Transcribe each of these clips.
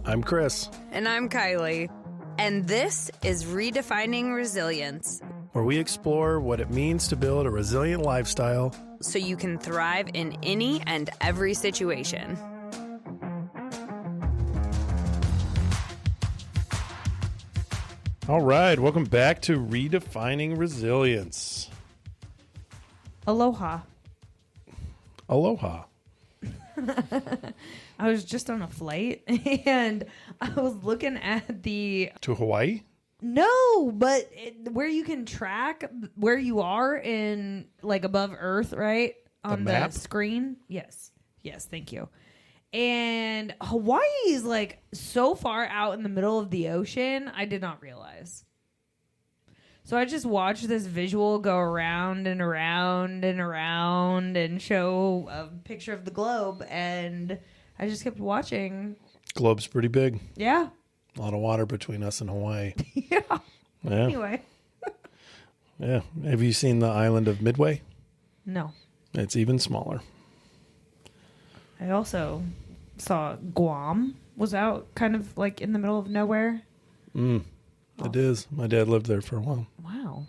I'm Chris, And I'm Kiley. And this is Redefining Resilience, where we explore what it means to build a resilient lifestyle so you can thrive in any and every situation. All right, welcome back to Redefining Resilience. Aloha. Aloha. I was just on a flight and I was looking at To Hawaii? but where you can track where you are in like above Earth, right? On the screen. Yes, thank you. And Hawaii is like so far out in the middle of the ocean, I did not realize. So I just watched this visual go around and around and around and show a picture of the globe, and I just kept watching. Globe's pretty big. Yeah. A lot of water between us and Hawaii. Yeah. Yeah. Anyway. Yeah. Have you seen the island of Midway? No. It's even smaller. I also saw Guam was out kind of like in the middle of nowhere. It is. My dad lived there for a while. Wow.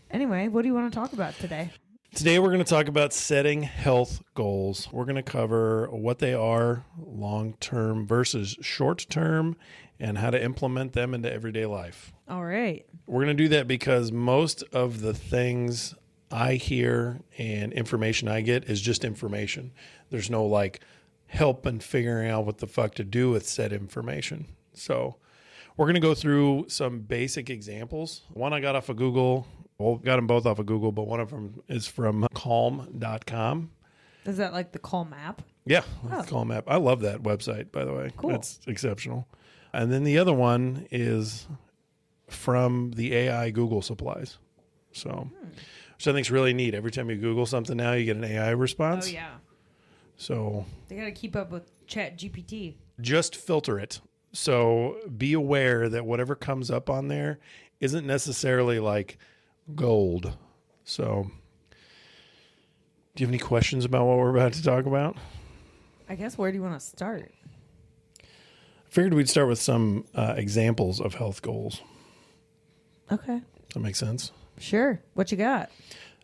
Anyway, what do you want to talk about today? Today we're going to talk about setting health goals. We're going to cover what they are, long-term versus short-term, and how to implement them into everyday life. All right. We're going to do that because most of the things I hear and information I get is just information. There's no like help in figuring out what the fuck to do with said information. So we're going to go through some basic examples. One I got off of Google. Well, got them both off of Google, but one of them is from calm.com. Is that like the Calm app? Yeah, Calm app. I love that website, by the way. Cool. It's exceptional. And then the other one is from the AI Google supplies. So, which I think is really neat. Every time you Google something now, you get an AI response. Oh, yeah. So They got to keep up with Chat GPT. just filter it. So be aware that whatever comes up on there isn't necessarily like gold. So do you have any questions about what we're about to talk about? I guess where do you want to start? I figured we'd start with some examples of health goals. Okay. Does that make sense? Sure. What you got?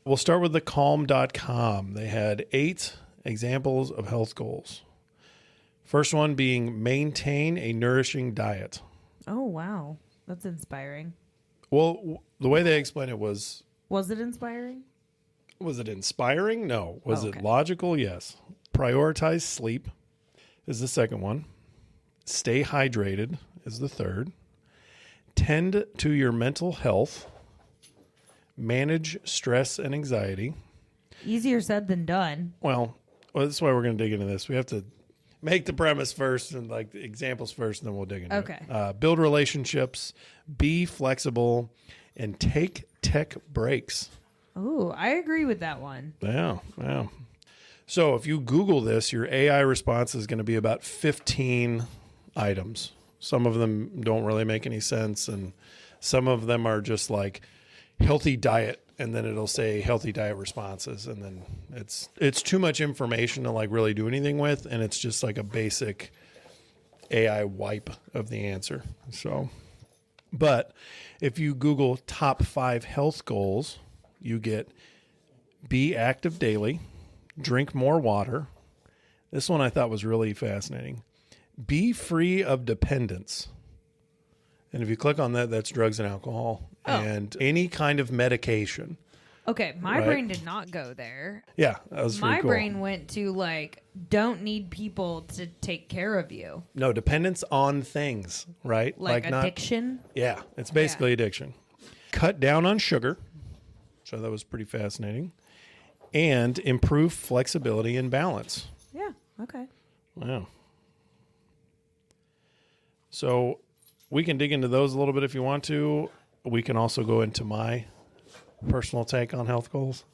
We'll start with the calm.com. They had 8 examples of health goals. First one being maintain a nourishing diet. Oh, wow. That's inspiring. Well, the way they explained it was it inspiring? Was it inspiring? No. Was okay. it logical? Yes. Prioritize sleep is the second one. Stay hydrated is the third. Tend to your mental health. Manage stress and anxiety. Easier said than done. Well, that's why we're going to dig into this. We have to make the premise first and like the examples first, and then we'll dig into it. Build relationships, be flexible, and take tech breaks. Oh, I agree with that one. Yeah. So if you Google this, your AI response is going to be about 15 items. Some of them don't really make any sense, and some of them are just like healthy diet, and then it'll say healthy diet responses, and then it's too much information to like really do anything with, and it's just like a basic AI wipe of the answer. So, but if you Google top 5 health goals, you get be active daily, drink more water. This one I thought was really fascinating. Be free of dependence. And if you click on that, that's drugs and alcohol and any kind of medication. Okay, my brain did not go there. Yeah, that was pretty cool. My brain went to like, don't need people to take care of you. No, dependence on things, right? Like addiction? Yeah, it's basically addiction. Cut down on sugar. So that was pretty fascinating. And improve flexibility and balance. Yeah, okay. Wow. So we can dig into those a little bit if you want to. We can also go into my personal take on health goals.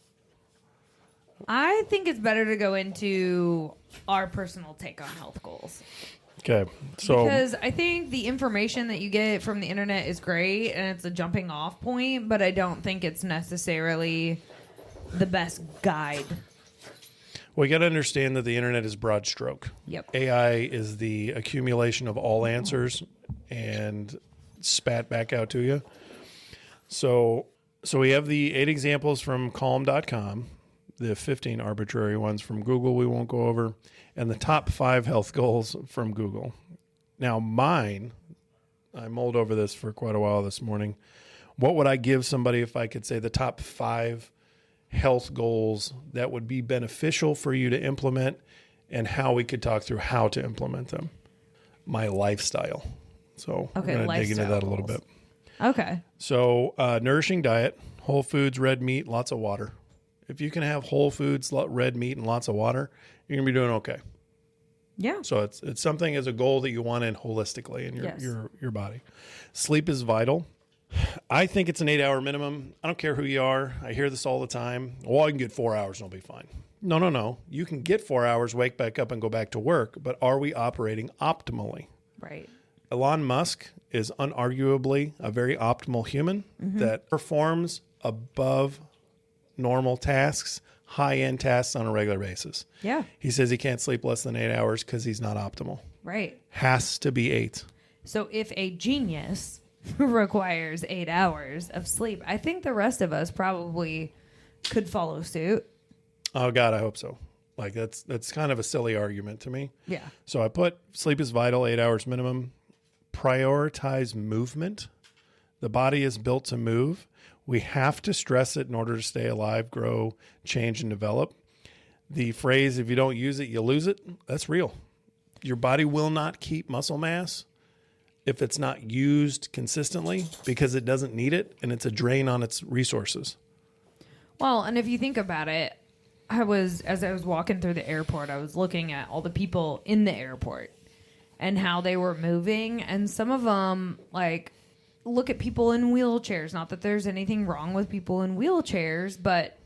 I think it's better to go into our personal take on health goals. Okay. So because I think the information that you get from the internet is great and it's a jumping off point, but I don't think it's necessarily the best guide. Well, you got to understand that the internet is broad stroke. Yep. AI is the accumulation of all answers and spat back out to you. So we have the 8 examples from calm.com, the 15 arbitrary ones from Google we won't go over, and the top 5 health goals from Google. Now mine, I mulled over this for quite a while this morning. What would I give somebody if I could say the top 5 health goals that would be beneficial for you to implement, and how we could talk through how to implement them? My lifestyle. So we're going to dig into that a little bit. Okay. So nourishing diet, whole foods, red meat, lots of water. If you can have whole foods, red meat, and lots of water, you're going to be doing okay. Yeah. So it's something as a goal that you want in holistically in your body. Sleep is vital. I think it's an 8-hour minimum. I don't care who you are. I hear this all the time. Well, I can get 4 hours and I'll be fine. No. You can get 4 hours, wake back up and go back to work, but are we operating optimally? Right. Elon Musk is unarguably a very optimal human that performs above normal tasks, high-end tasks on a regular basis. Yeah. He says he can't sleep less than 8 hours because he's not optimal. Right. Has to be 8. So if a genius requires 8 hours of sleep, I think the rest of us probably could follow suit. Oh God, I hope so. Like that's kind of a silly argument to me. Yeah. So I put sleep is vital, 8 hours minimum. Prioritize movement. The body is built to move. We have to stress it in order to stay alive, grow, change, and develop. The phrase, if you don't use it, you lose it, that's real. Your body will not keep muscle mass if it's not used consistently because it doesn't need it and it's a drain on its resources. Well, and if you think about it, as I was walking through the airport, I was looking at all the people in the airport and how they were moving. And some of them, like, look at people in wheelchairs. Not that there's anything wrong with people in wheelchairs, but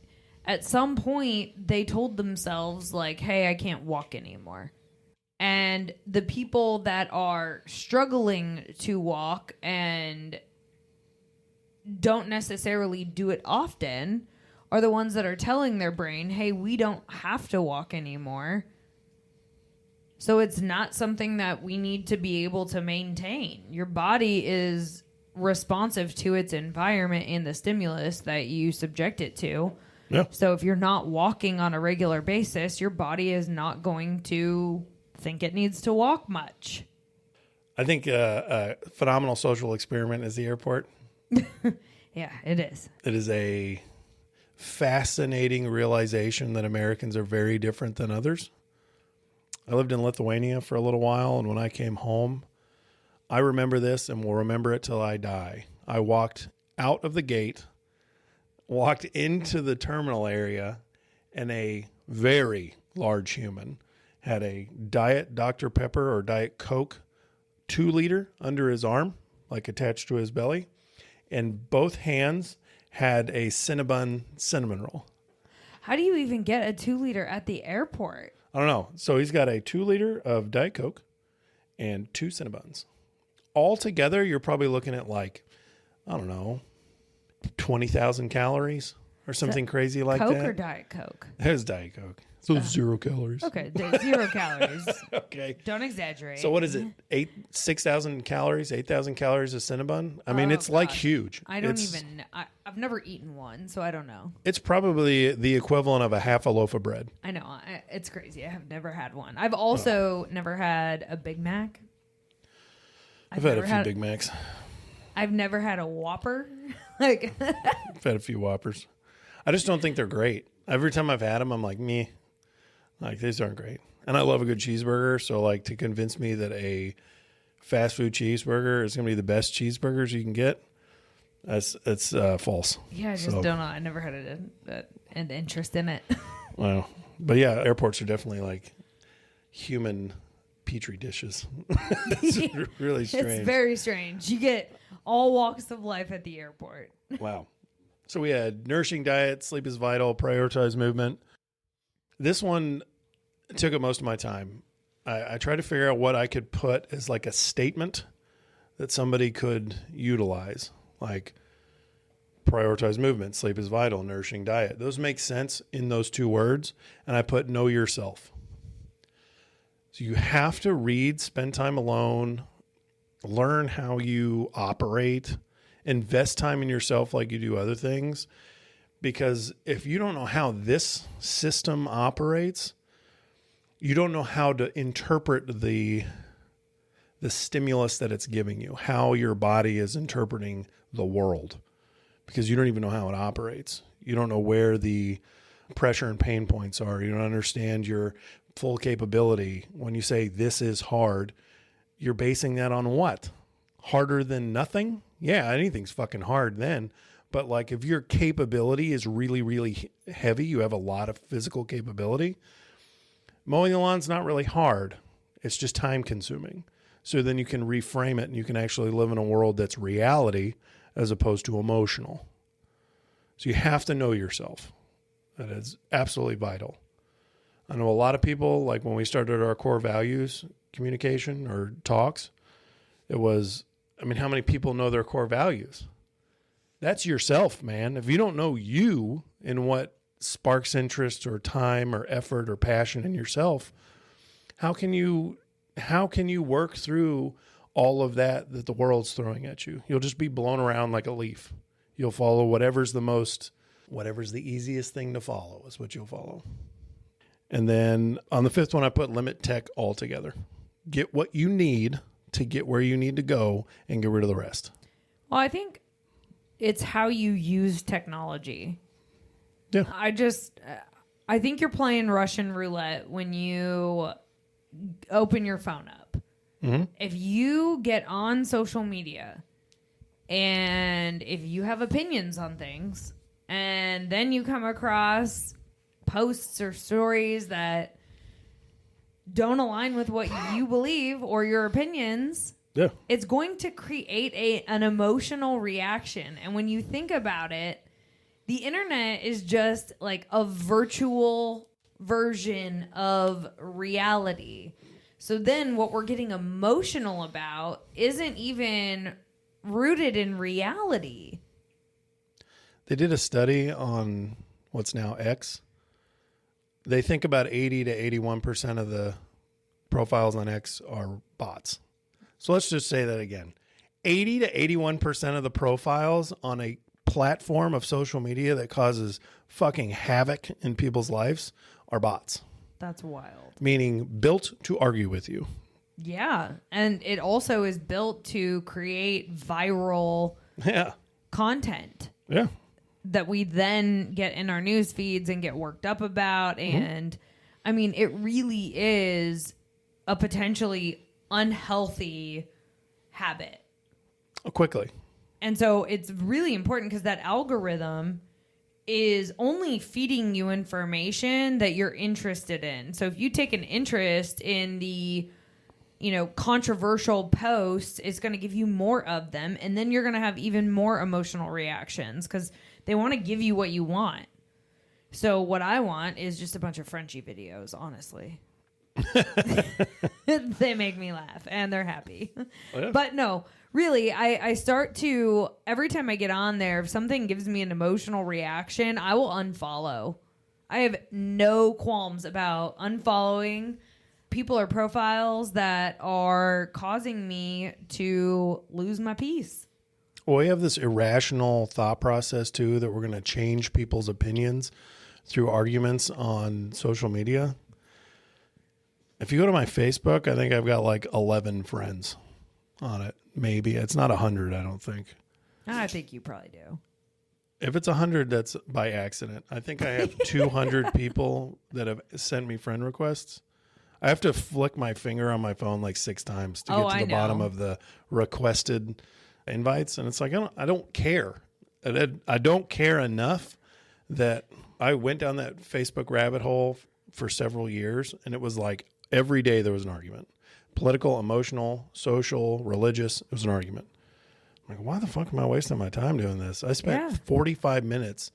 at some point they told themselves, like, hey, I can't walk anymore. And the people that are struggling to walk and don't necessarily do it often are the ones that are telling their brain, hey, we don't have to walk anymore. So it's not something that we need to be able to maintain. Your body is responsive to its environment and the stimulus that you subject it to. Yeah. So if you're not walking on a regular basis, your body is not going to think it needs to walk much. I think a phenomenal social experiment is the airport. Yeah, it is. It is a fascinating realization that Americans are very different than others. I lived in Lithuania for a little while, and when I came home, I remember this and will remember it till I die. I walked out of the gate, walked into the terminal area, and a very large human had a Diet Dr. Pepper or Diet Coke 2-liter under his arm, like attached to his belly, and both hands had a Cinnabon cinnamon roll. How do you even get a 2-liter at the airport? I don't know. So he's got a 2-liter of Diet Coke and 2 Cinnabons. Altogether, you're probably looking at like, I don't know, 20,000 calories or something crazy like Coke that. Coke or Diet Coke? There's Diet Coke. So 0 calories. Okay, 0 calories. Okay. Don't exaggerate. So what is it? 6,000 calories, 8,000 calories of Cinnabon? I mean, it's like huge. I don't even, I've never eaten one, so I don't know. It's probably the equivalent of a half a loaf of bread. I know. It's crazy. I have never had one. I've also never had a Big Mac. I've had a few Big Macs. I've never had a Whopper. I've had a few Whoppers. I just don't think they're great. Every time I've had them, I'm like, meh. Like, these aren't great. And I love a good cheeseburger. So, like, to convince me that a fast food cheeseburger is going to be the best cheeseburgers you can get, it's false. Yeah, I just don't know. I never had an interest in it. Well, but yeah, airports are definitely like human petri dishes. It's really strange. It's very strange. You get all walks of life at the airport. Wow. So we had nourishing diet, sleep is vital, prioritize movement. This one took up most of my time. I tried to figure out what I could put as like a statement that somebody could utilize. Like, prioritize movement, sleep is vital, nourishing diet. Those make sense in those 2 words. And I put know yourself. So you have to read, spend time alone, learn how you operate, invest time in yourself like you do other things. Because if you don't know how this system operates, you don't know how to interpret the stimulus that it's giving you, how your body is interpreting the world, because you don't even know how it operates. You don't know where the pressure and pain points are. You don't understand your full capability. When you say this is hard, you're basing that on what? Harder than nothing? Yeah, anything's fucking hard then. But like if your capability is really, really heavy, you have a lot of physical capability, mowing the lawn's not really hard. It's just time consuming. So then you can reframe it and you can actually live in a world that's reality as opposed to emotional. So you have to know yourself. That is absolutely vital. I know a lot of people, like when we started our core values communication or talks, it was, I mean, how many people know their core values? That's yourself, man. If you don't know you and what sparks interest or time or effort or passion in yourself, how can you work through all of that the world's throwing at you? You'll just be blown around like a leaf. You'll follow whatever's the easiest thing to follow is what you'll follow. And then on the 5th one, I put limit tech altogether. Get what you need to get where you need to go and get rid of the rest. Well, I think it's how you use technology. Yeah. I think you're playing Russian roulette when you open your phone up. Mm-hmm. If you get on social media and if you have opinions on things and then you come across posts or stories that don't align with what you believe or your opinions, yeah, it's going to create an emotional reaction. And when you think about it, the internet is just like a virtual version of reality. So then what we're getting emotional about isn't even rooted in reality. They did a study on what's now X. They think about 80 to 81% of the profiles on X are bots. So let's just say that again. 80 to 81% of the profiles on a platform of social media that causes fucking havoc in people's lives are bots. That's wild. Meaning built to argue with you. Yeah. And it also is built to create viral content. Yeah. That we then get in our news feeds and get worked up about. And I mean, it really is a potentially unhealthy habit. Quickly. And so it's really important because that algorithm is only feeding you information that you're interested in. So if you take an interest in the, controversial posts, it's going to give you more of them. And then you're going to have even more emotional reactions because they want to give you what you want. So what I want is just a bunch of Frenchie videos, honestly. They make me laugh and they're happy. Oh, yeah. But no, really, I start to, every time I get on there, if something gives me an emotional reaction, I will unfollow. I have no qualms about unfollowing people or profiles that are causing me to lose my peace. Well, we have this irrational thought process, too, that we're going to change people's opinions through arguments on social media. If you go to my Facebook, I think I've got like 11 friends on it. Maybe. It's not 100, I don't think. I think you probably do. If it's 100, that's by accident. I think I have 200 people that have sent me friend requests. I have to flick my finger on my phone like 6 times to get to the bottom of the requested invites. And it's like, I don't care. I don't care enough that I went down that Facebook rabbit hole for several years. And it was like every day there was an argument. Political, emotional, social, religious. It was an argument. I'm like, why the fuck am I wasting my time doing this? I spent 45 minutes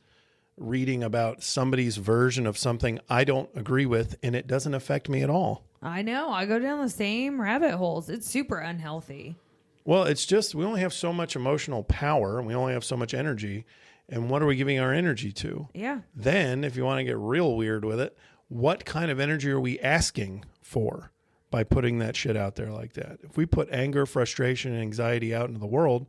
reading about somebody's version of something I don't agree with, and it doesn't affect me at all. I know. I go down the same rabbit holes. It's super unhealthy. Well, it's just we only have so much emotional power, and we only have so much energy. And what are we giving our energy to? Yeah. Then, if you want to get real weird with it, what kind of energy are we asking for by putting that shit out there like that? If we put anger, frustration, and anxiety out into the world,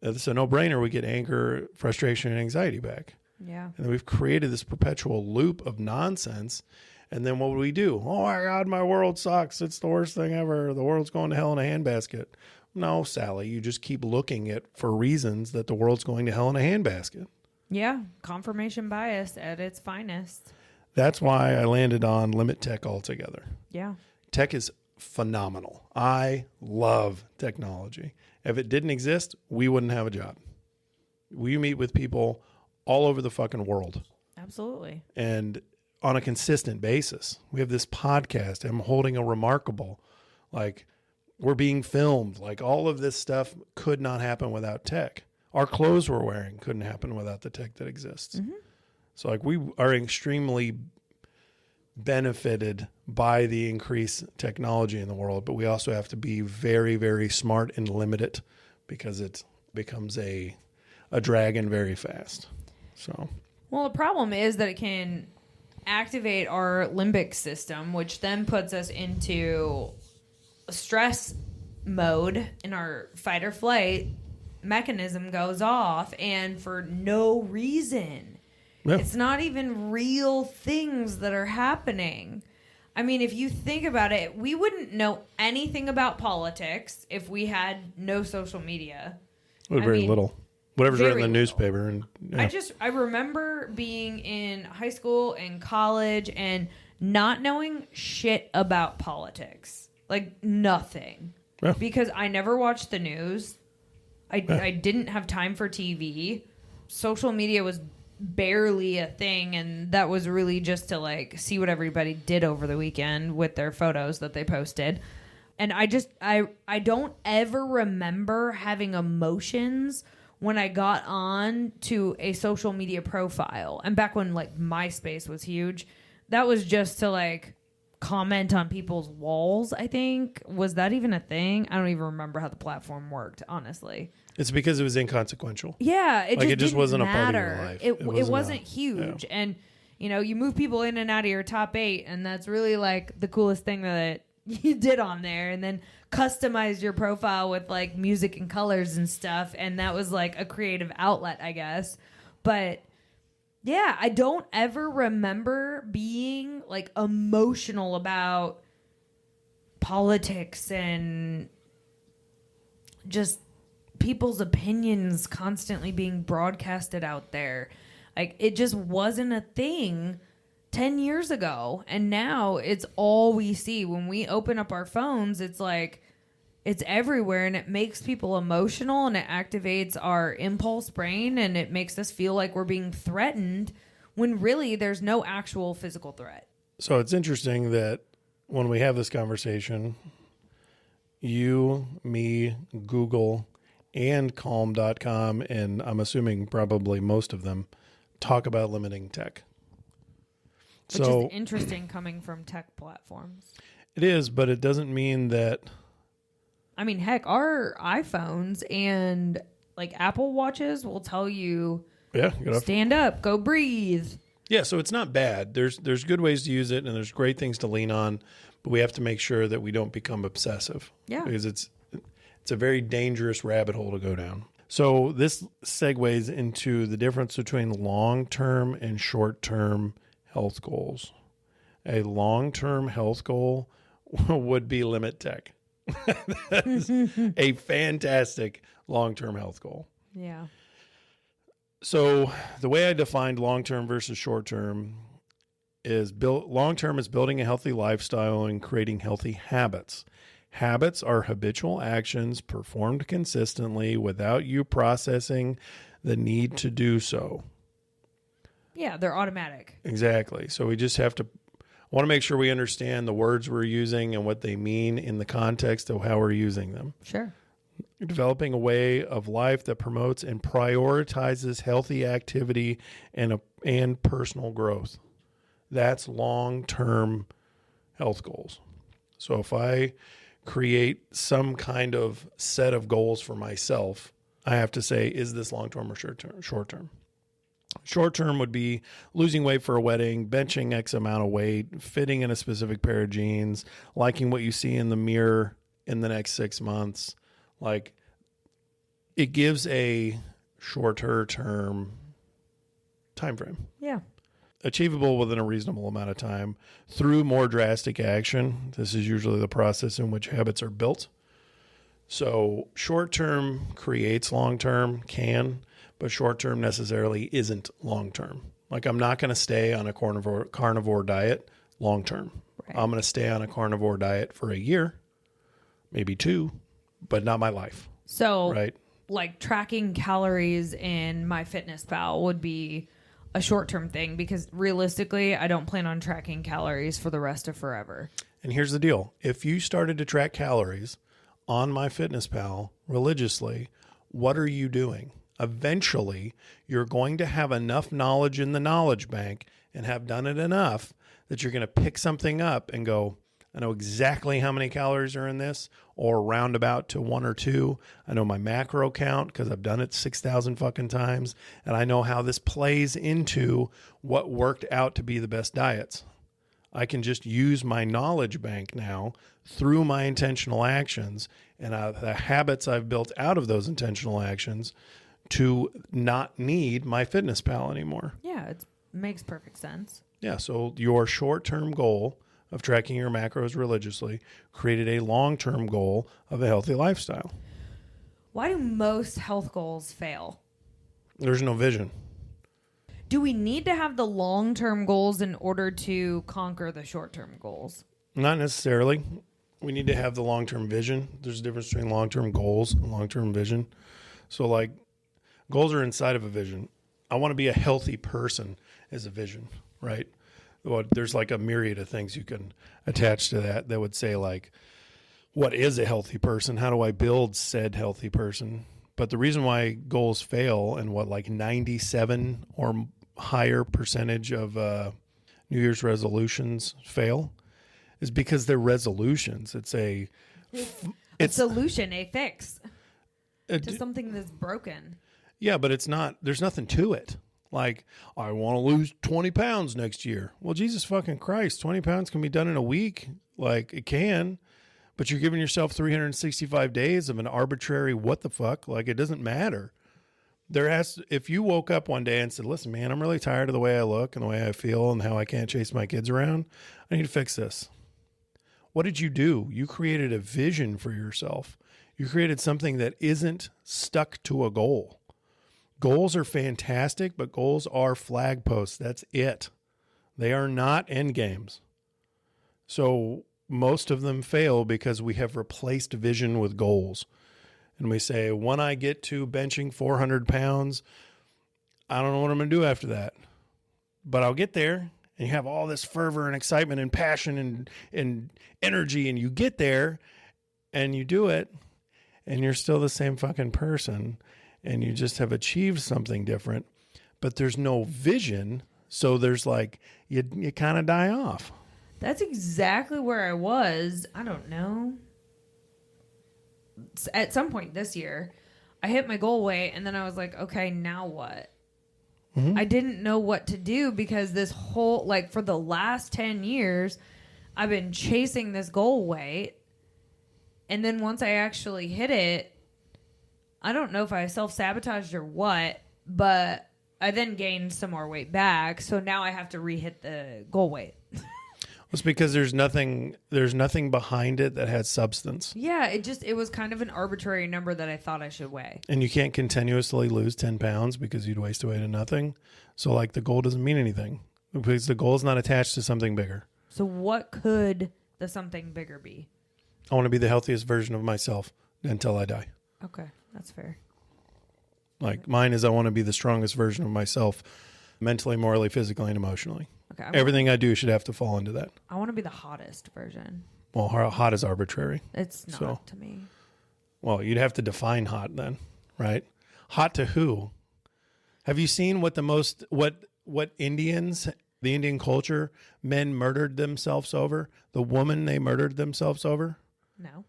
it's a no-brainer. We get anger, frustration, and anxiety back. Yeah. And we've created this perpetual loop of nonsense. And then what do? Oh, my God, my world sucks. It's the worst thing ever. The world's going to hell in a handbasket. No, Sally, you just keep looking at for reasons that the world's going to hell in a handbasket. Yeah, confirmation bias at its finest. That's why I landed on limit tech altogether. Yeah. Tech is phenomenal. I love technology. If it didn't exist, we wouldn't have a job. We meet with people all over the fucking world. Absolutely. And on a consistent basis. We have this podcast. I'm holding a remarkable, like, we're being filmed. Like, all of this stuff could not happen without tech. Our clothes we're wearing couldn't happen without the tech that exists. Mm-hmm. So, like, we are extremely benefited by the increased technology in the world, but we also have to be very, very smart and limit it because it becomes a dragon very fast. So, well, the problem is that it can activate our limbic system, which then puts us into stress mode, and our fight or flight mechanism goes off, and for no reason. Yeah. It's not even real things that are happening. I mean, if you think about it, we wouldn't know anything about politics if we had no social media. Very little. Whatever's written in the newspaper. And yeah. I remember being in high school and college and not knowing shit about politics. Like, nothing. Yeah. Because I never watched the news. I didn't have time for TV. Social media was barely a thing, and that was really just to, like, see what everybody did over the weekend with their photos that they posted. And I don't ever remember having emotions when I got on to a social media profile. And back when, like, MySpace was huge, that was just to, like, comment on people's walls, I think. Was that even a thing? I don't even remember how the platform worked, honestly. It's because it was inconsequential. Yeah, it just wasn't matter. A part of your life. It wasn't huge. Yeah. And, you know, you move people in and out of your top 8, and that's really, like, the coolest thing that you did on there. And then customize your profile with, like, music and colors and stuff, and that was, like, a creative outlet, I guess. But yeah, I don't ever remember being, like, emotional about politics and just people's opinions constantly being broadcasted out there. Like, it just wasn't a thing 10 years ago, and now it's all we see. When we open up our phones, it's like it's everywhere, and it makes people emotional, and it activates our impulse brain, and it makes us feel like we're being threatened when really there's no actual physical threat. So it's interesting that when we have this conversation, you, me, Google, and Calm.com, and I'm assuming probably most of them, talk about limiting tech. Which is interesting coming from tech platforms. It is, but it doesn't mean that... I mean, heck, our iPhones and, like, Apple Watches will tell you, stand up, go breathe. Yeah, so it's not bad. There's good ways to use it, and there's great things to lean on, but we have to make sure that we don't become obsessive. Yeah. Because it's a very dangerous rabbit hole to go down. So this segues into the difference between long-term and short-term health goals. A long-term health goal would be limit tech. That's a fantastic long-term health goal. Yeah. So the way I defined long-term versus short-term is long-term is building a healthy lifestyle and creating healthy habits. Habits are habitual actions performed consistently without you processing the need to do so. Yeah, they're automatic. Exactly. So we just have to want to make sure we understand the words we're using and what they mean in the context of how we're using them. Sure. You're developing a way of life that promotes and prioritizes healthy activity and personal growth. That's long-term health goals. So if I create some kind of set of goals for myself, I have to say, is this long-term or short-term? Short-term would be losing weight for a wedding, benching X amount of weight, fitting in a specific pair of jeans, liking what you see in the mirror in the next 6 months. Like, it gives a shorter term time frame. Yeah. Achievable within a reasonable amount of time through more drastic action. This is usually the process in which habits are built. So short term creates long term, but short term necessarily isn't long term. Like, I'm not going to stay on a carnivore diet long term. Right. I'm going to stay on a carnivore diet for a year, maybe 2, but not my life. So, right? Like tracking calories in MyFitnessPal would be a short-term thing, because realistically, I don't plan on tracking calories for the rest of forever. And here's the deal. If you started to track calories on MyFitnessPal religiously, what are you doing? Eventually, you're going to have enough knowledge in the knowledge bank and have done it enough that you're going to pick something up and go, I know exactly how many calories are in this, or roundabout to 1 or 2. I know my macro count because I've done it 6,000 fucking times. And I know how this plays into what worked out to be the best diets. I can just use my knowledge bank now through my intentional actions and the habits I've built out of those intentional actions to not need MyFitnessPal anymore. Yeah, it makes perfect sense. Yeah, so your short-term goal of tracking your macros religiously created a long-term goal of a healthy lifestyle. Why do most health goals fail? There's no vision. Do we need to have the long-term goals in order to conquer the short-term goals? Not necessarily. We need to have the long-term vision. There's a difference between long-term goals and long-term vision. So, like, goals are inside of a vision. I want to be a healthy person as a vision, right? Well, there's like a myriad of things you can attach to that would say, like, what is a healthy person? How do I build said healthy person? But the reason why goals fail and like 97 or higher percentage of New Year's resolutions fail is because they're resolutions. It's a solution, a fix to something that's broken. Yeah, but it's not, there's nothing to it. Like, I want to lose 20 pounds next year. Well, Jesus fucking Christ, 20 pounds can be done in a week. Like, it can, but you're giving yourself 365 days of an arbitrary what the fuck. Like, it doesn't matter. If you woke up one day and said, listen, man, I'm really tired of the way I look and the way I feel and how I can't chase my kids around. I need to fix this. What did you do? You created a vision for yourself. You created something that isn't stuck to a goal. Goals are fantastic, but goals are flag posts. That's it. They are not end games. So most of them fail because we have replaced vision with goals. And we say, when I get to benching 400 pounds, I don't know what I'm going to do after that. But I'll get there. And you have all this fervor and excitement and passion and energy. And you get there and you do it. And you're still the same fucking person. And you just have achieved something different, but there's no vision. So there's like, you kind of die off. That's exactly where I was. I don't know. At some point this year, I hit my goal weight and then I was like, okay, now what? Mm-hmm. I didn't know what to do because this whole, like, for the last 10 years, I've been chasing this goal weight. And then once I actually hit it, I don't know if I self-sabotaged or what, but I then gained some more weight back. So now I have to re-hit the goal weight. It's because there's nothing behind it that has substance. Yeah, it was kind of an arbitrary number that I thought I should weigh. And you can't continuously lose 10 pounds because you'd waste away to nothing. So, like, the goal doesn't mean anything because the goal is not attached to something bigger. So what could the something bigger be? I want to be the healthiest version of myself until I die. Okay, that's fair. Like, mine is I want to be the strongest version of myself mentally, morally, physically, and emotionally. Okay, everything I do should have to fall into that. I want to be the hottest version. Well, hot is arbitrary. It's not to me. Well, you'd have to define hot then, right? Hot to who? Have you seen what Indians, the Indian culture, men murdered themselves over? The woman they murdered themselves over? No.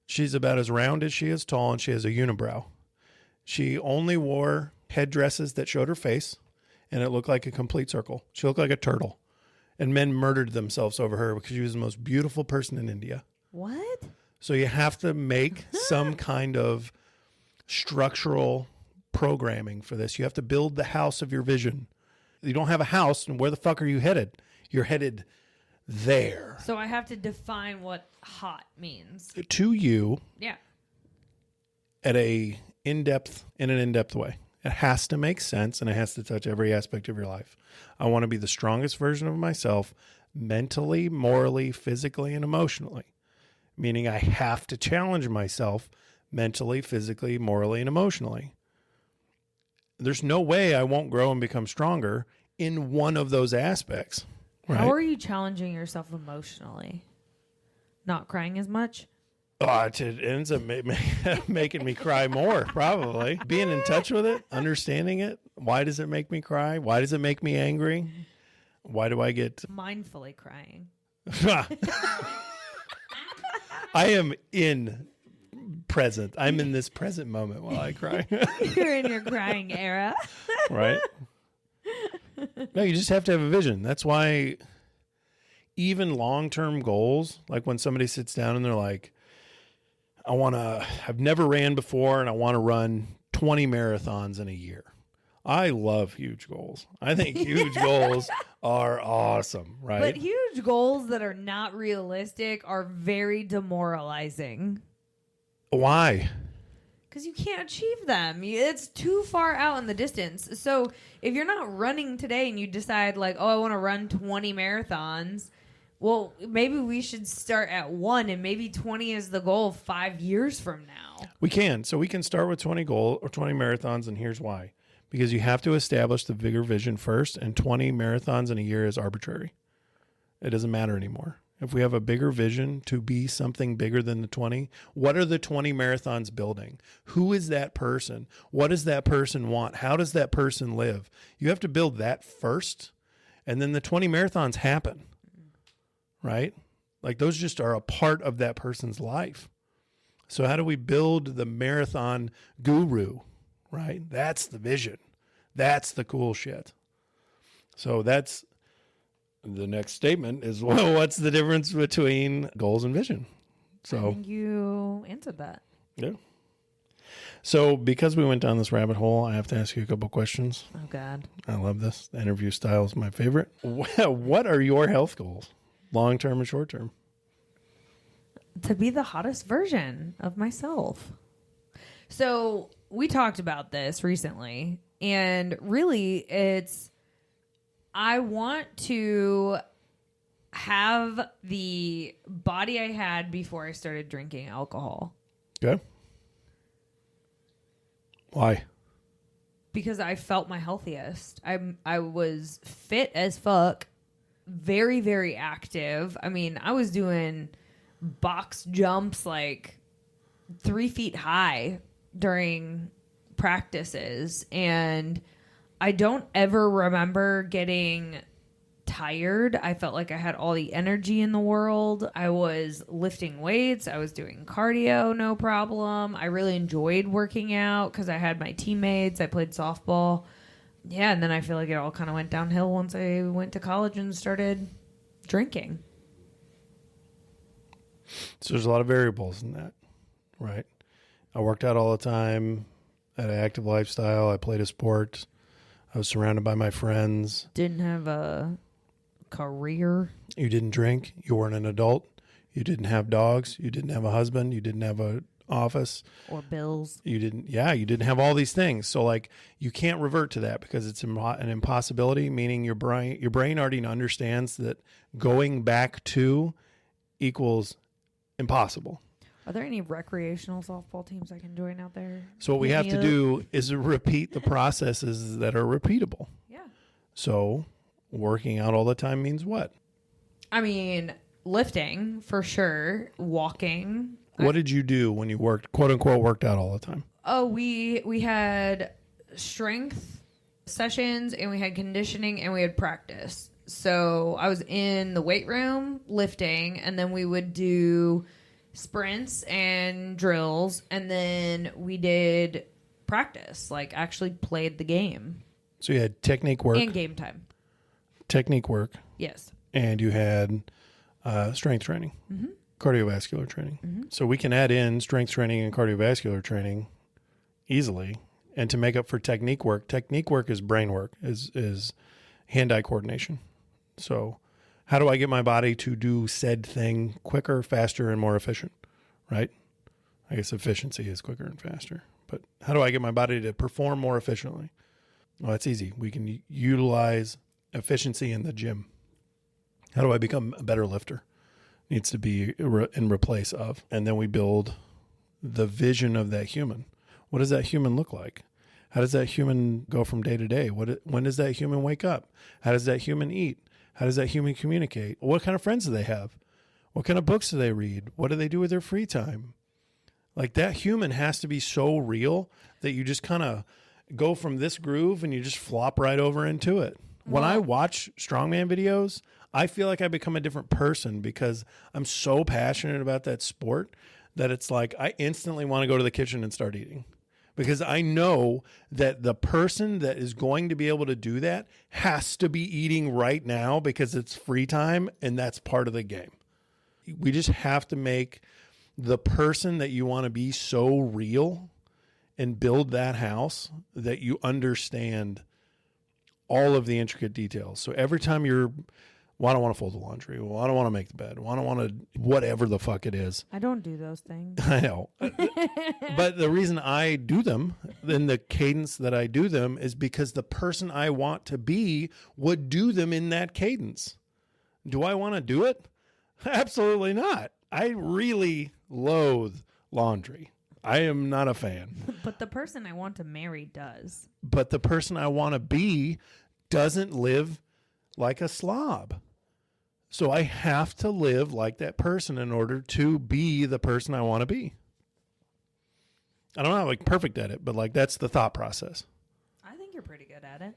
She's about as round as she is tall, and she has a unibrow. She only wore headdresses that showed her face, and it looked like a complete circle. She looked like a turtle. And men murdered themselves over her because she was the most beautiful person in India. What? So you have to make some kind of structural programming for this. You have to build the house of your vision. You don't have a house, and where the fuck are you headed? You're headed there. So I have to define what hot means. To you. Yeah. In an in-depth way. It has to make sense, and it has to touch every aspect of your life. I want to be the strongest version of myself mentally, morally, physically, and emotionally. Meaning I have to challenge myself mentally, physically, morally, and emotionally. There's no way I won't grow and become stronger in one of those aspects. Right? How are you challenging yourself emotionally? Not crying as much? Oh, it ends up making me cry more, probably. Being in touch with it, understanding it. Why does it make me cry? Why does it make me angry? Why do I get... Mindfully crying. I am in present. I'm in this present moment while I cry. You're in your crying era. Right? No, you just have to have a vision. That's why even long-term goals, like when somebody sits down and they're like, I've never ran before and I want to run 20 marathons in a year. I love huge goals. I think huge goals are awesome, right? But huge goals that are not realistic are very demoralizing. Why? Because you can't achieve them. It's too far out in the distance. So if you're not running today and you decide like, oh, I want to run 20 marathons, well, maybe we should start at 1 and maybe 20 is the goal 5 years from now. We can. So we can start with 20 marathons, and here's why. Because you have to establish the bigger vision first, and 20 marathons in a year is arbitrary. It doesn't matter anymore. If we have a bigger vision to be something bigger than the 20, what are the 20 marathons building? Who is that person? What does that person want? How does that person live? You have to build that first, and then the 20 marathons happen, right? Like those just are a part of that person's life. So how do we build the marathon guru, right? That's the vision. That's the cool shit. So that's the next statement is, well, what's the difference between goals and vision? So I think you answered that. Yeah. So because we went down this rabbit hole, I have to ask you a couple questions. Oh, God. I love this. The interview style is my favorite. What are your health goals, long-term and short-term? To be the hottest version of myself. So we talked about this recently, and really I want to have the body I had before I started drinking alcohol. Okay. Why? Because I felt my healthiest. I was fit as fuck, very, very active. I mean, I was doing box jumps like 3 feet high during practices, and I don't ever remember getting tired. I felt like I had all the energy in the world. I was lifting weights. I was doing cardio, no problem. I really enjoyed working out because I had my teammates. I played softball. Yeah, and then I feel like it all kind of went downhill once I went to college and started drinking. So there's a lot of variables in that, right? I worked out all the time, had an active lifestyle. I played a sport. I was surrounded by my friends. Didn't have a career. You didn't drink. You weren't an adult. You didn't have dogs. You didn't have a husband. You didn't have an office. Or bills. You didn't have all these things. So like you can't revert to that because it's an impossibility, meaning your brain already understands that going back to equals impossible. Are there any recreational softball teams I can join out there? So what we have to do is repeat the processes that are repeatable. Yeah. So working out all the time means what? I mean, lifting for sure, walking. What did you do when you worked, quote unquote, worked out all the time? Oh, we had strength sessions and we had conditioning and we had practice. So I was in the weight room lifting, and then we would do sprints and drills, and then we did practice, like actually played the game. So you had technique work. And game time. Technique work. Yes. And you had strength training, cardiovascular training. So we can add in strength training and cardiovascular training easily. And to make up for technique work is brain work, is hand-eye coordination. So how do I get my body to do said thing quicker, faster, and more efficient, right? I guess efficiency is quicker and faster. But how do I get my body to perform more efficiently? Well, that's easy. We can utilize efficiency in the gym. How do I become a better lifter? Needs to be in replace of. And then we build the vision of that human. What does that human look like? How does that human go from day to day? When does that human wake up? How does that human eat? How does that human communicate? What kind of friends do they have? What kind of books do they read? What do they do with their free time? Like, that human has to be so real that you just kind of go from this groove and you just flop right over into it. When I watch strongman videos, I feel like I become a different person because I'm so passionate about that sport that it's like I instantly want to go to the kitchen and start eating. Because I know that the person that is going to be able to do that has to be eating right now because it's free time and that's part of the game. We just have to make the person that you want to be so real and build that house that you understand all of the intricate details. So every time well, I don't want to fold the laundry. Well, I don't want to make the bed. Well, I don't want to, whatever the fuck it is. I don't do those things. I know. But the reason I do them, in the cadence that I do them, is because the person I want to be would do them in that cadence. Do I want to do it? Absolutely not. I really loathe laundry. I am not a fan. But the person I want to marry does. But the person I want to be doesn't live like a slob. So I have to live like that person in order to be the person I want to be. I don't know, like perfect at it, but like that's the thought process. I think you're pretty good at it.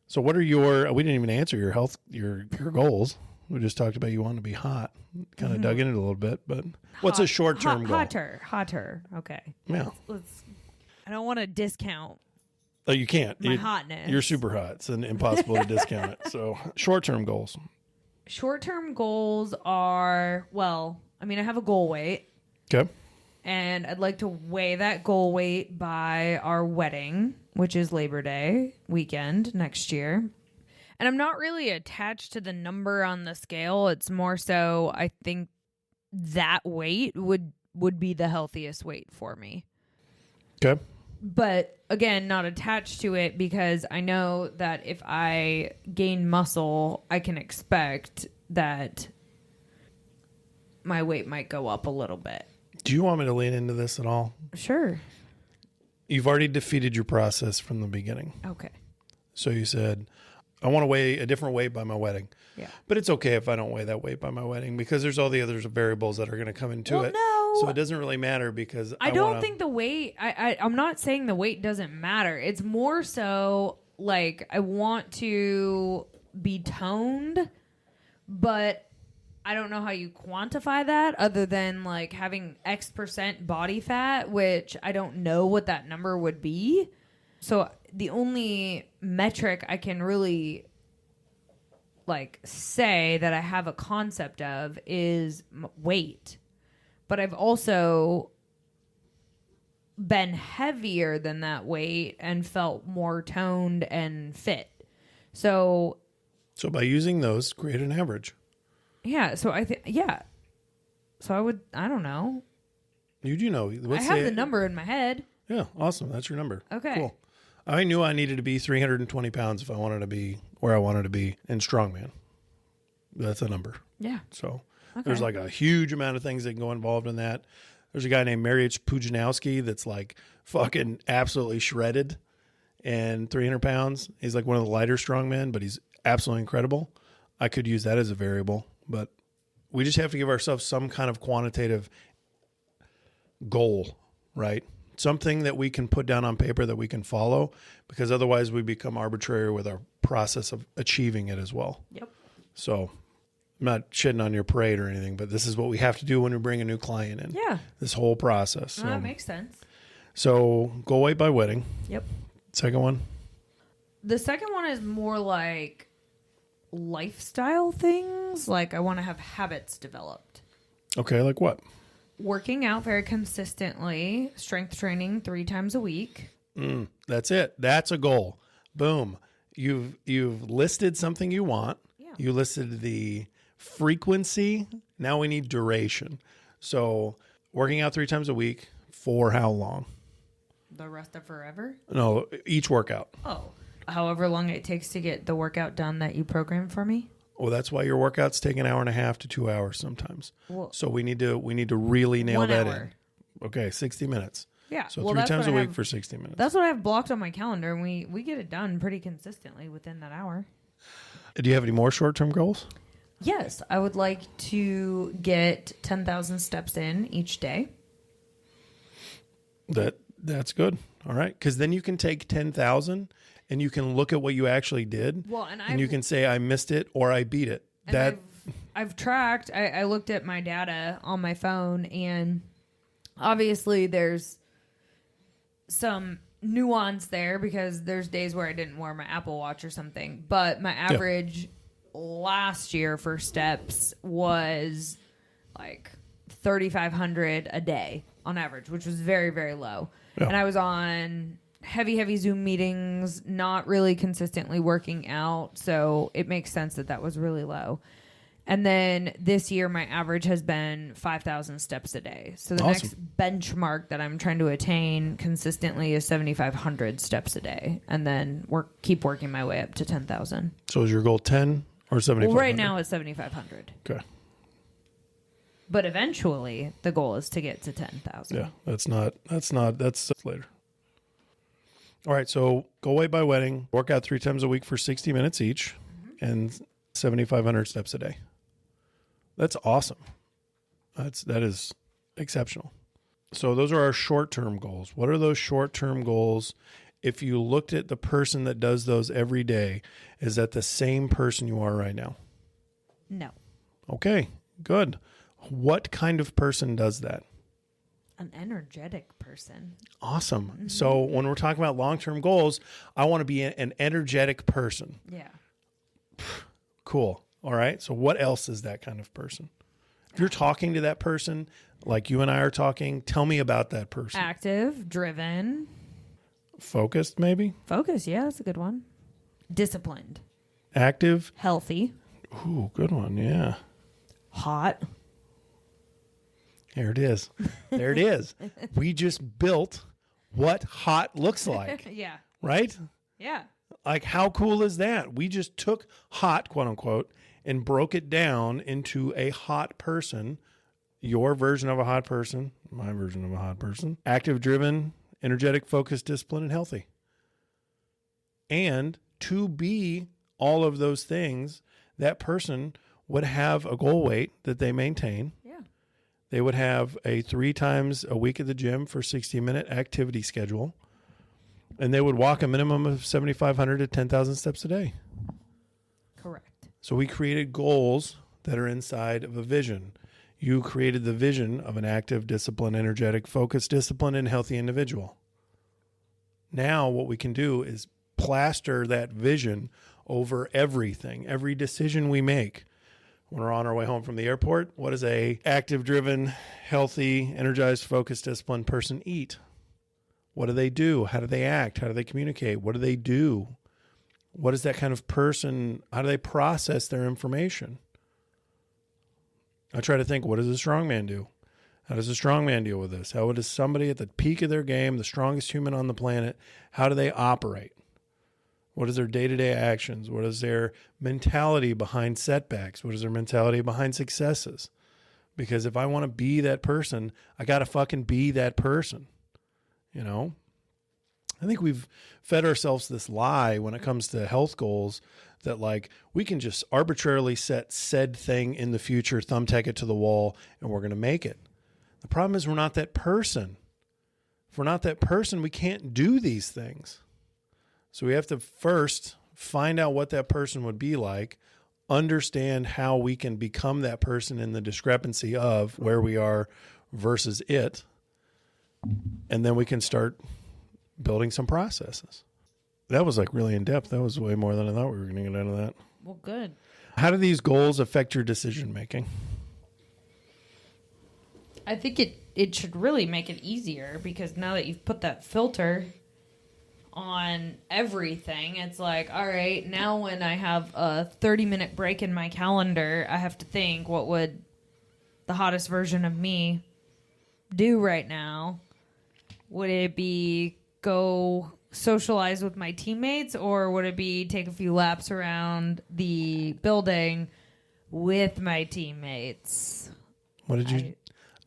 So what are we didn't even answer your goals. We just talked about you wanting to be hot. Kind of dug in it a little bit, but what's a short-term goal? Hotter. Okay. Yeah. I don't want to discount. Oh, you can't. My hotness. You're super hot. It's impossible to discount it. So short-term goals. Short-term goals are, I have a goal weight. Okay. And I'd like to weigh that goal weight by our wedding, which is Labor Day weekend next year. And I'm not really attached to the number on the scale. It's more so I think that weight would be the healthiest weight for me. Okay. But again, not attached to it because I know that if I gain muscle, I can expect that my weight might go up a little bit. Do you want me to lean into this at all? Sure. You've already defeated your process from the beginning. Okay. So you said, I want to weigh a different weight by my wedding. Yeah. But it's okay if I don't weigh that weight by my wedding because there's all the other variables that are going to come into it. No. So it doesn't really matter because I don't think the weight, I'm not saying the weight doesn't matter. It's more so like I want to be toned, but I don't know how you quantify that other than like having X% body fat, which I don't know what that number would be. So the only metric I can really like say that I have a concept of is weight. But I've also been heavier than that weight and felt more toned and fit. So by using those, create an average. Yeah. So I think, yeah. So I don't know. You do know. I have the number in my head. Yeah. Awesome. That's your number. Okay. Cool. I knew I needed to be 320 pounds if I wanted to be where I wanted to be in strongman. That's a number. Yeah. So there's like a huge amount of things that can go involved in that. There's a guy named Mariusz Pujanowski that's like fucking absolutely shredded and 300 pounds. He's like one of the lighter strongmen, but he's absolutely incredible. I could use that as a variable, but we just have to give ourselves some kind of quantitative goal, right? Something that we can put down on paper that we can follow, because otherwise we become arbitrary with our process of achieving it as well. Yep. So I'm not shitting on your parade or anything, but this is what we have to do when we bring a new client in. Yeah. This whole process. So, that makes sense. So go weight by wedding. Yep. Second one. The second one is more like lifestyle things. Like I want to have habits developed. Okay, like what? Working out very consistently, strength training 3 times a week. That's it. That's a goal. Boom. You've listed something you want. Yeah. You listed the frequency. Now we need duration. So working out 3 times a week for how long? The rest of forever? No, each workout. Oh, however long it takes to get the workout done that you programmed for me. Well, that's why your workouts take an hour and a half to 2 hours sometimes. Well, So we need to really nail 1 that hour. in. Okay, 60 minutes. Yeah. So well, 3 that's times what a I week have- for 60 minutes. That's what I have blocked on my calendar, and we get it done pretty consistently within that hour. Do you have any more short-term goals? Yes, I would like to get 10,000 steps in each day. That's good. All right, because then you can take 10,000 and you can look at what you actually did. Well, and you can say I missed it or I beat it. And I've tracked. I looked at my data on my phone, and obviously there's some nuance there because there's days where I didn't wear my Apple Watch or something. But my average last year for steps was like 3,500 a day on average, which was very, very low. Yeah. And I was on heavy Zoom meetings, not really consistently working out. So it makes sense that was really low. And then this year, my average has been 5,000 steps a day. So the next benchmark that I'm trying to attain consistently is 7,500 steps a day. And then keep working my way up to 10,000. So is your goal 10 or 7,500? Well, right now it's 7,500. Okay. But eventually, the goal is to get to 10,000. Yeah, that's later. All right, so go weight by wedding, work out 3 times a week for 60 minutes each, and 7,500 steps a day. That's awesome. That is exceptional. So those are our short-term goals. What are those short-term goals? If you looked at the person that does those every day, is that the same person you are right now? No. Okay, good. What kind of person does that? An energetic person. Awesome. Mm-hmm. So when we're talking about long-term goals, I want to be an energetic person. Yeah. Cool. All right. So what else is that kind of person? If you're talking to that person, like you and I are talking, tell me about that person. Active, driven. Focused, maybe? Focused, yeah, that's a good one. Disciplined. Active. Healthy. Ooh, good one, yeah. Hot. There it is. There it is. We just built what hot looks like. Yeah. Right? Yeah. Like, how cool is that? We just took hot, quote unquote, and broke it down into a hot person. Your version of a hot person, my version of a hot person. Active, driven, energetic, focused, disciplined, and healthy. And to be all of those things, that person would have a goal weight that they maintain. Yeah. They would have a 3 times a week at the gym for 60-minute activity schedule. And they would walk a minimum of 7,500 to 10,000 steps a day. Correct. So we created goals that are inside of a vision. You created the vision of an active, disciplined, energetic, focused, disciplined, and healthy individual. Now what we can do is plaster that vision over everything, every decision we make. When we're on our way home from the airport, what does a active, driven, healthy, energized, focused, disciplined person eat? What do they do? How do they act? How do they communicate? What do they do? What is that kind of person? How do they process their information? I try to think, what does a strong man do? How does a strong man deal with this? How does somebody at the peak of their game, the strongest human on the planet, how do they operate? What is their day-to-day actions? What is their mentality behind setbacks? What is their mentality behind successes? Because if I want to be that person, I got to fucking be that person. You know, I think we've fed ourselves this lie when it comes to health goals that like we can just arbitrarily set said thing in the future, thumbtack it to the wall, and we're going to make it. The problem is we're not that person. If we're not that person, we can't do these things. So we have to first find out what that person would be like, understand how we can become that person in the discrepancy of where we are versus it. And then we can start building some processes. That was like really in depth. That was way more than I thought we were going to get out of that. Well, good. How do these goals affect your decision making? I think it should really make it easier, because now that you've put that filter on everything, it's like, all right, now when I have a 30-minute break in my calendar, I have to think, what would the hottest version of me do right now? Would it be go socialize with my teammates, or would it be take a few laps around the building with my teammates? What did you...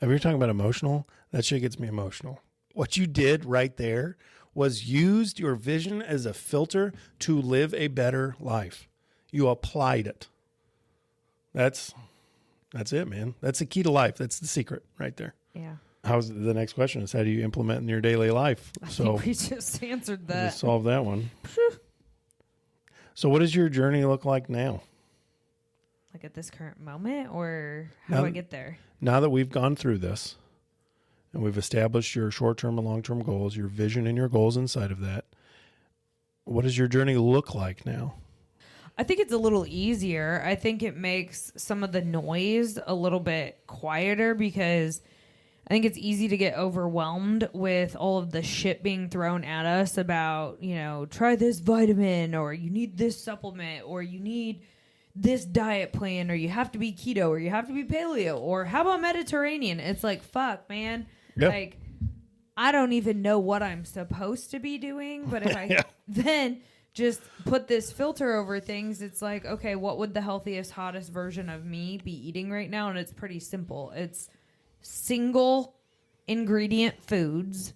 If you're talking about emotional, that shit gets me emotional. What you did right there was used your vision as a filter to live a better life. You applied it. That's it, man. That's the key to life. That's the secret right there. Yeah. How's the next question is, how do you implement in your daily life? I think we just answered that. Just solve that one. So what does your journey look like now? Like at this current moment, or how do I get there? Now that we've gone through this and we've established your short-term and long-term goals, your vision and your goals inside of that, what does your journey look like now? I think it's a little easier. I think it makes some of the noise a little bit quieter, because I think it's easy to get overwhelmed with all of the shit being thrown at us about, try this vitamin, or you need this supplement, or you need this diet plan, or you have to be keto, or you have to be paleo, or how about Mediterranean? It's like, fuck, man. Yeah. Like, I don't even know what I'm supposed to be doing, but if I then just put this filter over things, it's like, okay, what would the healthiest, hottest version of me be eating right now? And it's pretty simple. It's single ingredient foods,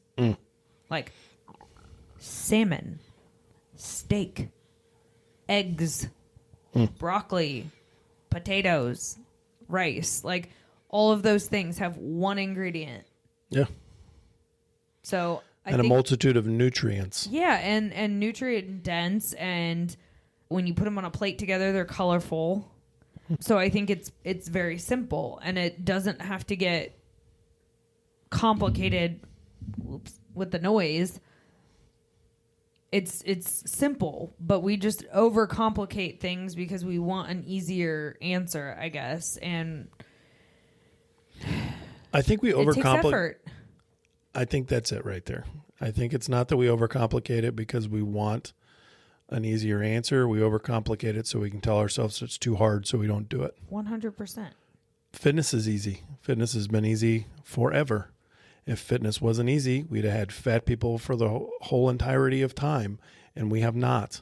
like salmon, steak, eggs, broccoli, potatoes, rice. Like, all of those things have one ingredient. Yeah. So I think, a multitude of nutrients. Yeah, and nutrient dense, and when you put them on a plate together, they're colorful. So I think it's very simple, and it doesn't have to get complicated with the noise. It's simple, but we just overcomplicate things because we want an easier answer, I guess. And I think we it takes effort. I think that's it right there. I think it's not that we overcomplicate it because we want an easier answer. We overcomplicate it so we can tell ourselves it's too hard, so we don't do it. 100%. Fitness is easy. Fitness has been easy forever. If fitness wasn't easy, we'd have had fat people for the whole entirety of time, and we have not.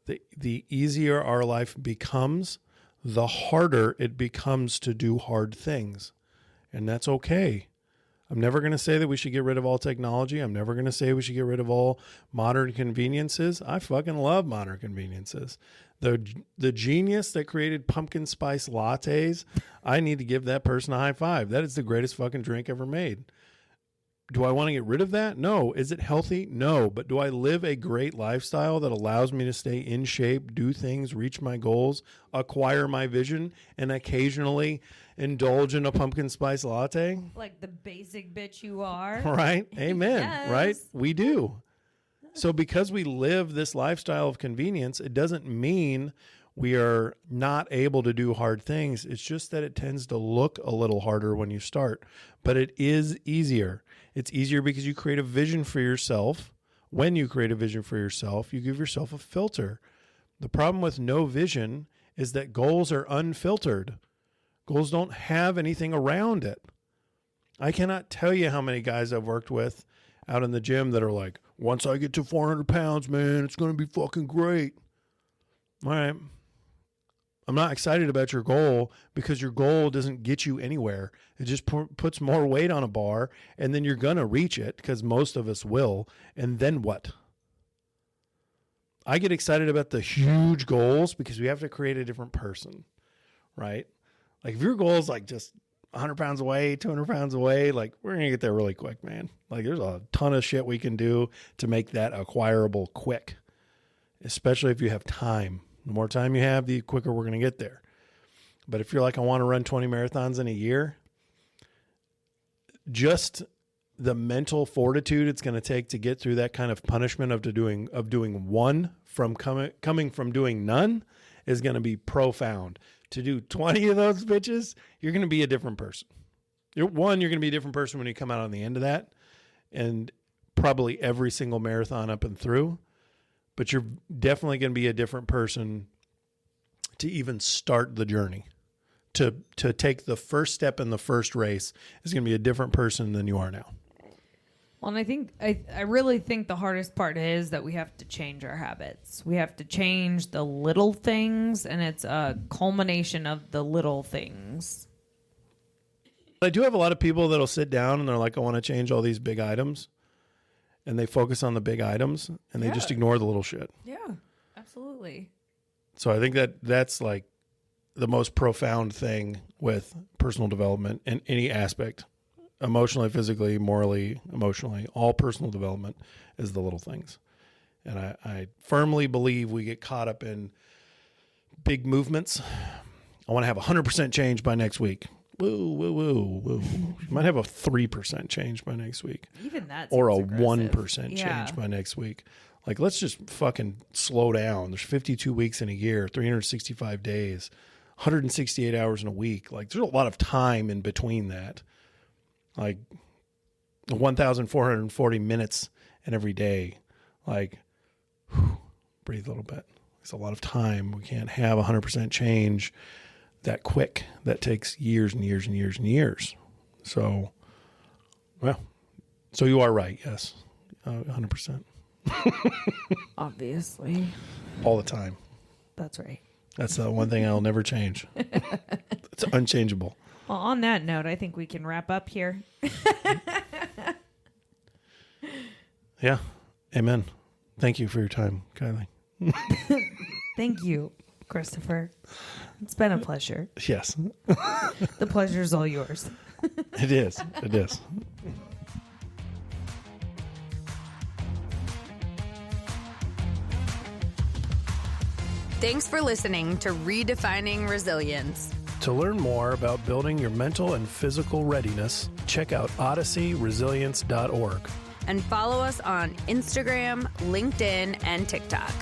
The easier our life becomes, the harder it becomes to do hard things, and that's okay. I'm never going to say that we should get rid of all technology. I'm never going to say we should get rid of all modern conveniences. I fucking love modern conveniences. The genius that created pumpkin spice lattes, I need to give that person a high five. That is the greatest fucking drink ever made. Do I want to get rid of that? No. Is it healthy? No. But do I live a great lifestyle that allows me to stay in shape, do things, reach my goals, acquire my vision, and occasionally indulge in a pumpkin spice latte? Like the basic bitch you are. Right? Amen. Yes. Right? We do. So because we live this lifestyle of convenience, it doesn't mean we are not able to do hard things. It's just that it tends to look a little harder when you start. But it is easier. It's easier because you create a vision for yourself. When you create a vision for yourself, you give yourself a filter. The problem with no vision is that goals are unfiltered. Goals don't have anything around it. I cannot tell you how many guys I've worked with out in the gym that are like, once I get to 400 pounds, man, it's going to be fucking great. All right. I'm not excited about your goal because your goal doesn't get you anywhere. It just puts more weight on a bar, and then you're going to reach it because most of us will. And then what? I get excited about the huge goals because we have to create a different person, right? Like if your goal is like just 100 pounds away, 200 pounds away, like we're going to get there really quick, man. Like there's a ton of shit we can do to make that acquirable quick, especially if you have time. The more time you have, the quicker we're going to get there. But if you're like, I want to run 20 marathons in a year, just the mental fortitude it's going to take to get through that kind of punishment of doing one from coming from doing none is going to be profound. To do 20 of those bitches, you're going to be a different person. You're going to be a different person when you come out on the end of that, and probably every single marathon up and through, but you're definitely going to be a different person to even start the journey. To take the first step in the first race is going to be a different person than you are now. Well, and I really think the hardest part is that we have to change our habits. We have to change the little things, and it's a culmination of the little things. I do have a lot of people that'll sit down and they're like, I want to change all these big items. And they focus on the big items and they just ignore the little shit. Yeah, absolutely. So I think that's like the most profound thing with personal development in any aspect. Emotionally, physically, morally, emotionally, all personal development is the little things. And I firmly believe we get caught up in big movements. I want to have 100% change by next week. Woo, woo, woo, woo. You might have a 3% change by next week. Even that or a aggressive. 1% change by next week. Like, let's just fucking slow down. There's 52 weeks in a year, 365 days, 168 hours in a week. Like, there's a lot of time in between that. Like 1,440 minutes in every day. Like, breathe a little bit. It's a lot of time. We can't have 100% change that quick. That takes years and years and years and years. So, well, so you are right. Yes. 100%. Obviously. All the time. That's right. That's the one thing I'll never change. It's unchangeable. Well, on that note, I think we can wrap up here. Yeah. Amen. Thank you for your time, Kiley. Thank you, Christopher. It's been a pleasure. Yes. The pleasure's all yours. It is. It is. Thanks for listening to Redefining Resilience. To learn more about building your mental and physical readiness, check out odysseyresilience.org. And follow us on Instagram, LinkedIn, and TikTok.